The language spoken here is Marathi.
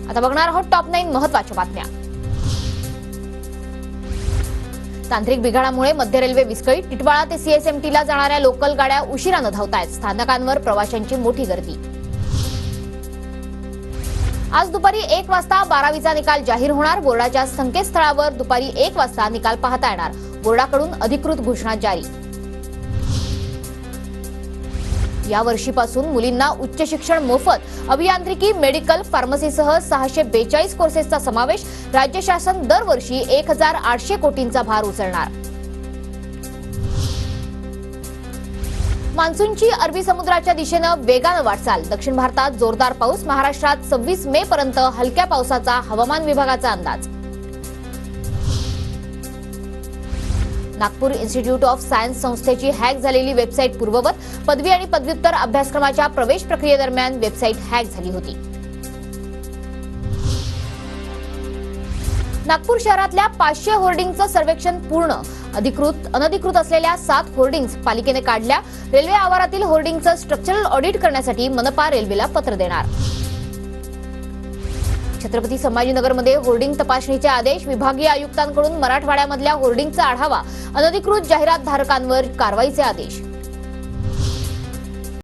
आता बघणार आहोत टॉप 9 महत्त्वाच्या बातम्या। तांत्रिक बिघाडामुळे मध्य रेल्वे विस्कळीत। टिटवाळा ते सीएसएमटीला जाणाऱ्या लोकल गाड्या उशिराने धावतायत। स्थानकांवर प्रवाशांची मोठी गर्दी। आज दुपारी 1 वाजता 12वीचा निकाल जाहीर होणार। बोर्डाच्या संकेतस्थळावर दुपारी 1 वाजता निकाल पाहता येणार। बोर्डाकडून अधिकृत घोषणा जारी। या वर्षीपासून मुलींना उच्च शिक्षण मोफत। अभियांत्रिकी, मेडिकल, फार्मसीसह 642 कोर्सेसचा समावेश। राज्य शासन दरवर्षी 1800 कोटींचा भार उचलणार। मान्सूनची अरबी समुद्राच्या दिशेनं वेगानं वाटचाल। दक्षिण भारतात जोरदार पाऊस। महाराष्ट्रात 26 मे पर्यंत हलक्या पावसाचा हवामान विभागाचा अंदाज। नागपूर इन्स्टिट्यूट ऑफ सायन्स संस्थेची हॅक झालेली वेबसाईट पूर्ववत। पदवी आणि पदव्युत्तर अभ्यासक्रमाच्या प्रवेश प्रक्रियेदरम्यान वेबसाईट हॅक झाली होती। नागपूर शहरातल्या 500 होर्डिंगचं सर्वेक्षण पूर्ण। अधिकृत अनधिकृत असलेल्या 7 होर्डिंग्स पालिकेने काढल्या। रेल्वे आवारातील होर्डिंगचं स्ट्रक्चरल ऑडिट करण्यासाठी मनपा रेल्वेला पत्र देणार। छत्रपती संभाजीनगरमध्ये होर्डिंग तपासणीचे आदेश। विभागीय आयुक्तांकडून मराठवाड्यामधल्या होर्डिंगचा आढावा। अनधिकृत जाहिरात धारकांवर कारवाईचे आदेश।